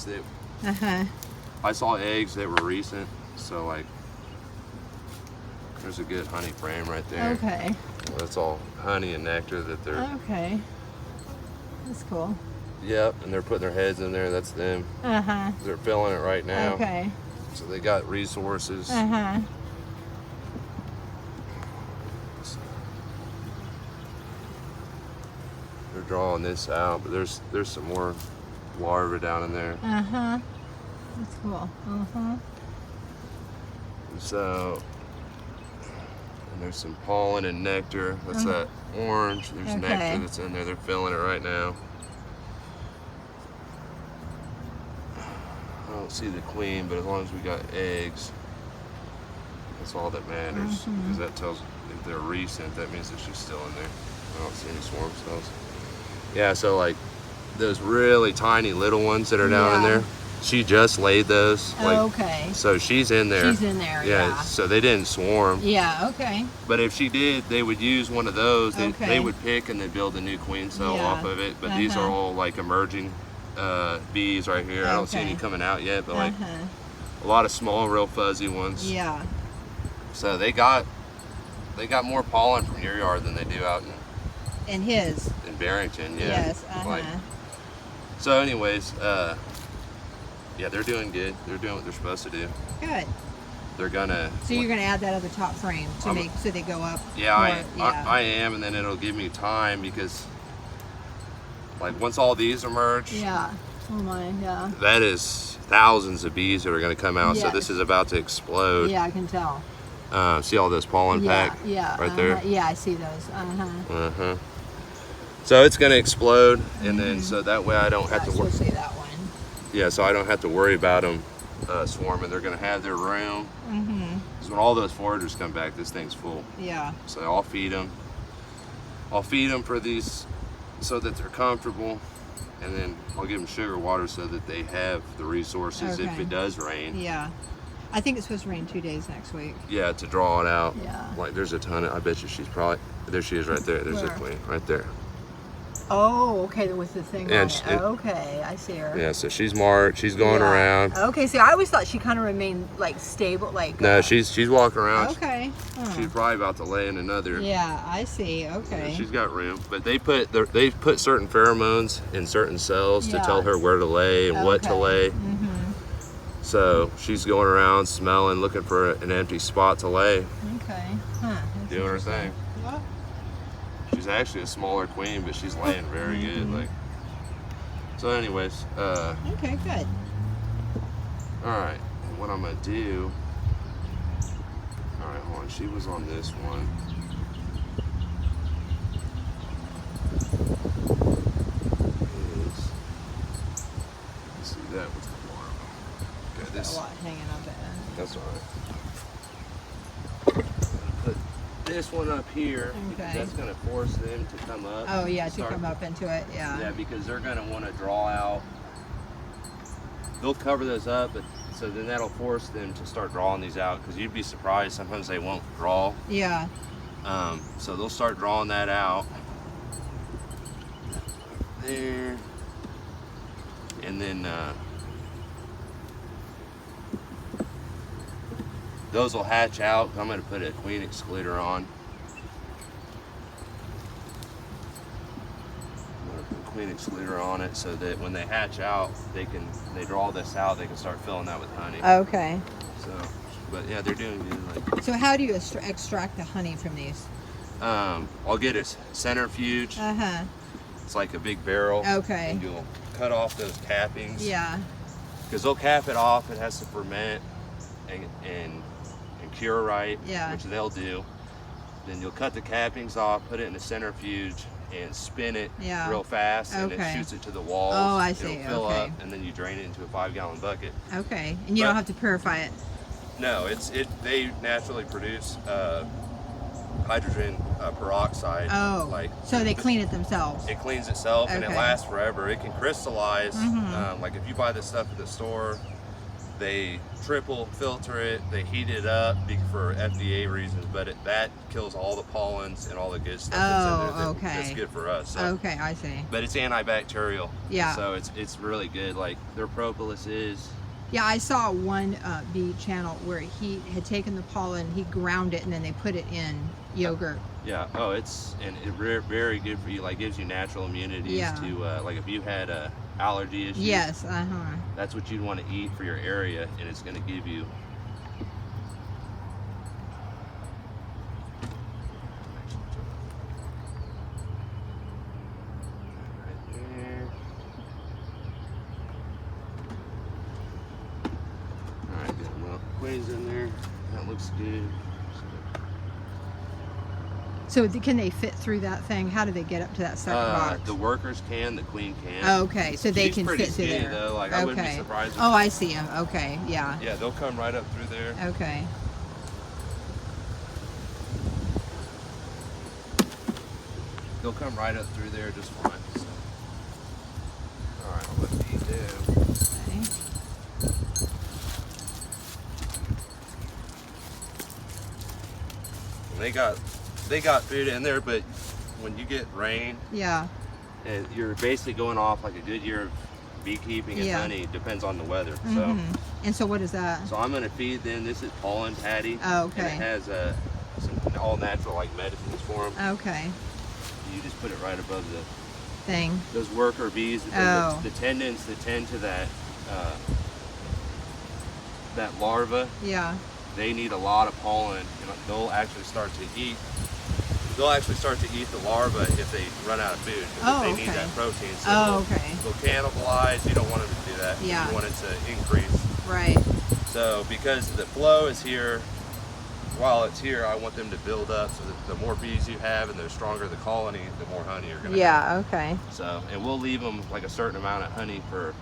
that I saw eggs that were recent, so like there's a good honey frame right there. Okay. That's all honey and nectar that they're. Okay. That's cool. Yep, and they're putting their heads in there. That's them. They're filling it right now. Okay. So they got resources. They're drawing this out, but there's some more larvae down in there. That's cool. So, and there's some pollen and nectar. That's that orange. There's nectar that's in there. They're filling it right now. I don't see the queen, but as long as we got eggs, that's all that matters. Because that tells, if they're recent, that means that she's still in there. I don't see any swarm cells. Yeah, so like those really tiny little ones that are down in there, she just laid those. Like, so she's in there. She's in there, yeah. So they didn't swarm. Yeah, okay. But if she did, they would use one of those. They would pick and they'd build a new queen cell off of it. But these are all like emerging bees right here. I don't see any coming out yet, but like a lot of small, real fuzzy ones. Yeah. So they got more pollen from your yard than they do out in his. In Barrington, yeah. Yes. Like, so anyways, yeah, they're doing good. They're doing what they're supposed to do. Good. They're gonna. So you're gonna add that other top frame to make so they go up. Yeah, I am, and then it'll give me time because, like, once all these emerge. Yeah. Oh my, yeah. That is thousands of bees that are gonna come out. Yes. So this is about to explode. Yeah, I can tell. See all this pollen pack? Yeah. Right there. Yeah, I see those. So it's gonna explode, and then so that way I don't have to worry. Especially that one. Yeah, so I don't have to worry about them swarming. They're gonna have their room. Because when all those foragers come back, this thing's full. Yeah. So I'll feed them. I'll feed them for these so that they're comfortable, and then I'll give them sugar water so that they have the resources if it does rain. Yeah. I think it's supposed to rain 2 days next week. Yeah, to draw it out. Yeah. Like there's a ton of, I bet you she's probably, there she is right there. There's the queen right there. Oh, okay, with the thing on it. Okay, I see her. Yeah, so she's marked, she's going around. Okay, see, I always thought she kind of remained like stable, like. No, she's walking around. Okay. She's probably about to lay in another. Yeah, I see. Okay. Yeah, she's got room, but they put certain pheromones in certain cells to tell her where to lay and what to lay. So she's going around smelling, looking for an empty spot to lay. Okay. Doing her thing. She's actually a smaller queen, but she's laying very good. Like. So, anyways. Okay, good. All right. What I'm gonna do? All right, hold on. She was on this one. Let's see, that was the larva. Okay, this. A lot hanging up at it. That's all right. Put this one up here because that's going to force them to come up. Oh yeah, to come up into it, yeah. Yeah, because they're going to want to draw out. They'll cover those up, but so then that'll force them to start drawing these out because you'd be surprised sometimes they won't draw. Yeah. So they'll start drawing that out. There. And then those will hatch out. I'm going to put a queen excluder on. I'm going to put a queen excluder on it so that when they hatch out, they draw this out, they can start filling that with honey. Okay. So, but yeah, they're doing good. Like, so how do you extract the honey from these? I'll get a centrifuge. It's like a big barrel. Okay. And you'll cut off those cappings. Yeah. Because they'll cap it off. It has to ferment and cure right, which they'll do. Then you'll cut the cappings off, put it in a centrifuge, and spin it real fast, and it shoots it to the walls. Oh, I see. It'll fill up, and then you drain it into a 5-gallon bucket. Okay, and you don't have to purify it. No, they naturally produce hydrogen peroxide. Oh, like so they clean it themselves. It cleans itself, and it lasts forever. It can crystallize. Like if you buy this stuff at the store, They triple filter it, they heat it up for FDA reasons, but that kills all the pollens and all the good stuff that's in there. Okay. That's good for us. So. Okay, I see. But it's antibacterial. Yeah. So it's really good. Like their propolis is. Yeah, I saw one bee channel where he had taken the pollen, he ground it, and then they put it in yogurt. Yeah. Oh, it's very good for you. Like gives you natural immunities to like if you had allergy issues. Yes. That's what you'd want to eat for your area, and it's going to give you. Queen's in there. That looks good. So can they fit through that thing? How do they get up to that second box? The workers can, the queen can. Oh, okay, so they can fit through there. Though. Like I wouldn't be surprised. Oh, I see them. Okay, yeah. Yeah, they'll come right up through there. Okay. They'll come right up through there just fine. So. All right, I'll let these do. Okay. They got food in there, but when you get rain, and you're basically going off like a good year of beekeeping and honey. Depends on the weather. So. And so what is that? So I'm gonna feed them. This is pollen patty. Oh, okay. And it has some all natural like medicines for them. Okay. You just put it right above the thing. Those worker bees. The tendons that tend to that larva. Yeah. They need a lot of pollen, and they'll actually start to eat. They'll actually start to eat the larva if they run out of food. Because they need that protein. So they'll cannibalize. You don't want them to do that. Yeah. You want it to increase. Right. So because the flow is here, while it's here, I want them to build up so that the more bees you have and the stronger the colony, the more honey you're going to have. Yeah, okay. So, and we'll leave them like a certain amount of honey for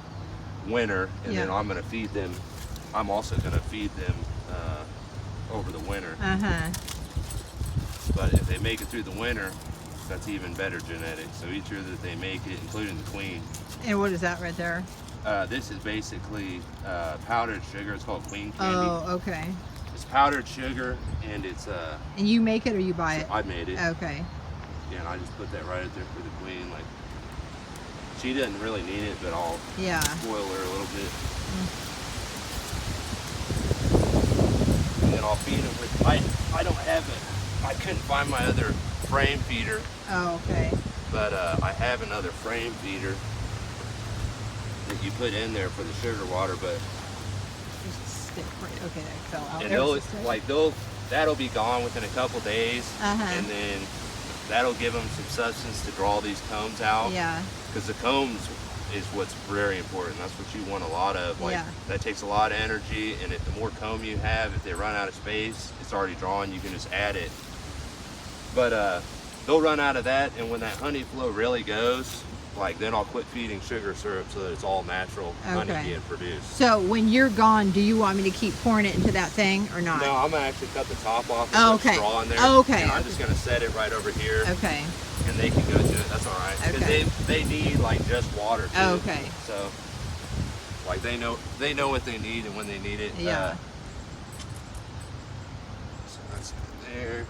winter, and then I'm going to feed them. I'm also going to feed them over the winter. But if they make it through the winter, that's even better genetics. So each year that they make it, including the queen. And what is that right there? This is basically powdered sugar. It's called queen candy. Oh, okay. It's powdered sugar, and it's And you make it or you buy it? I made it. Okay. Yeah, and I just put that right up there for the queen. Like, she doesn't really need it, but I'll spoil her a little bit. And then I'll feed them with. I don't have it. I couldn't find my other frame feeder. Oh, okay. But I have another frame feeder that you put in there for the sugar water, but. Okay, that fell out. And that'll be gone within a couple days, and then that'll give them some substance to draw these combs out. Yeah. Because the combs is what's very important. That's what you want a lot of. Like that takes a lot of energy, and the more comb you have, if they run out of space, it's already drawn. You can just add it. But they'll run out of that, and when that honey flow really goes. Like then I'll quit feeding sugar syrup so that it's all natural honey being produced. So when you're gone, do you want me to keep pouring it into that thing or not? No, I'm gonna actually cut the top off and put straw in there. And I'm just gonna set it right over here. Okay. And they can go to it. That's all right. Because they need like just water too. Okay. So like they know what they need and when they need it. Yeah. So that's there.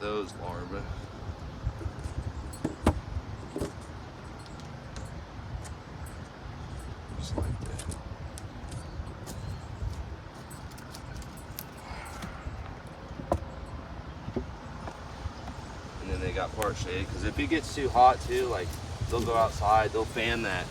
Those larvae. Just like that. And then they got part shade because if it gets too hot too, like they'll go outside, they'll fan that